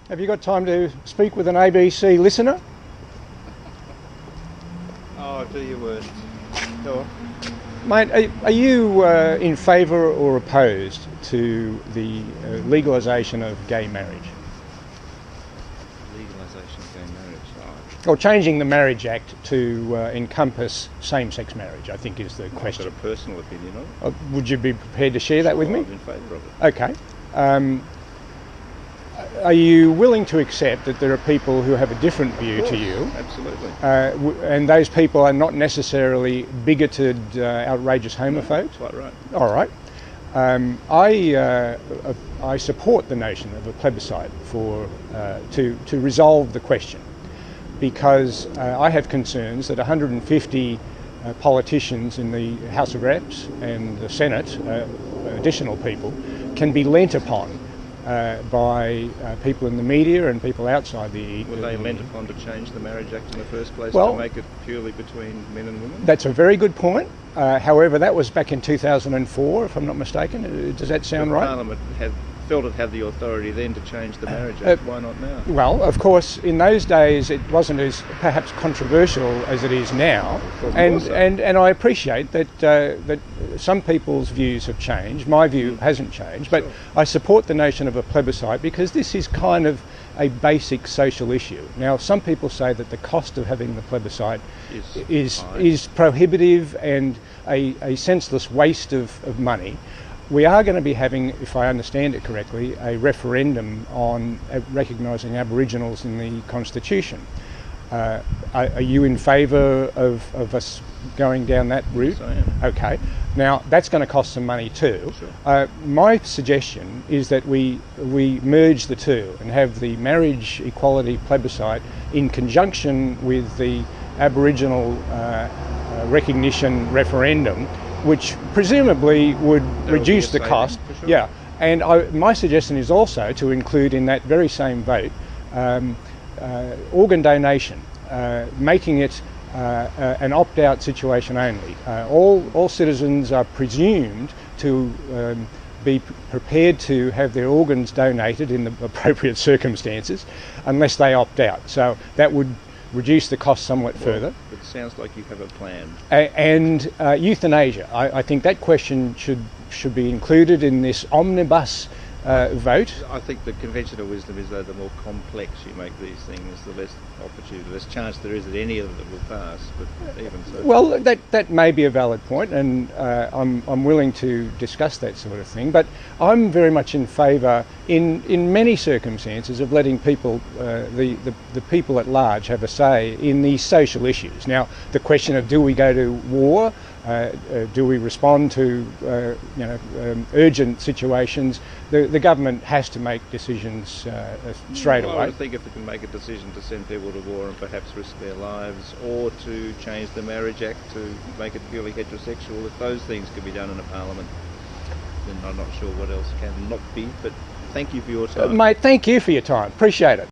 Have you got time to speak with an ABC listener? Oh, do your worst. Go on. Mate, are you in favour or opposed to the legalisation of gay marriage? Legalisation of gay marriage, right. Or changing the Marriage Act to encompass same-sex marriage, I think is the question. I've got a personal opinion on it. Would you be prepared to share that with me? I'm in favour of it. Okay. Are you willing to accept that there are people who have a different view to you? Absolutely. And those people are not necessarily bigoted, outrageous homophobes? Quite right. All right. I support the notion of a plebiscite to resolve the question, because I have concerns that 150 politicians in the House of Reps and the Senate, additional people, can be lent upon by people in the media and people outside the... Were they lent upon to change the Marriage Act in the first place, well, to make it purely between men and women? That's a very good point. However, that was back in 2004, if I'm not mistaken. Does that sound right? Parliament felt it had the authority then to change the Marriage Act. Why not now? Well, of course, in those days it wasn't as perhaps controversial as it is now, and I appreciate that some people's views have changed. My view hasn't changed, but Sure. I support the notion of a plebiscite because this is kind of a basic social issue. Now, some people say that the cost of having the plebiscite is prohibitive and a senseless waste of money. We are going to be having, if I understand it correctly, a referendum on recognising Aboriginals in the Constitution. Are you in favour of us going down that route? Yes, I am. Okay. Now, that's going to cost some money too. Sure. My suggestion is that we merge the two and have the marriage equality plebiscite in conjunction with the Aboriginal recognition referendum, which presumably would reduce the cost. Sure. Yeah, and my suggestion is also to include in that very same vote organ donation, making it an opt-out situation only. All citizens are presumed to be prepared to have their organs donated in the appropriate circumstances, unless they opt out. So that would reduce the cost somewhat further. It sounds like you have a plan. And euthanasia. I think that question should be included in this omnibus vote. I think the conventional wisdom is, though, the more complex you make these things, the less opportunity, the less chance there is that any of them will pass. But even so, well, that may be a valid point, and I'm willing to discuss that sort of thing. But I'm very much in favour, in many circumstances, of letting people, the people at large, have a say in these social issues. Now, the question of do we go to war? Do we respond to urgent situations? The government has to make decisions straight away. I think if they can make a decision to send people to war and perhaps risk their lives, or to change the Marriage Act to make it purely heterosexual, if those things can be done in a parliament, then I'm not sure what else can not be. But thank you for your time. Mate, thank you for your time. Appreciate it.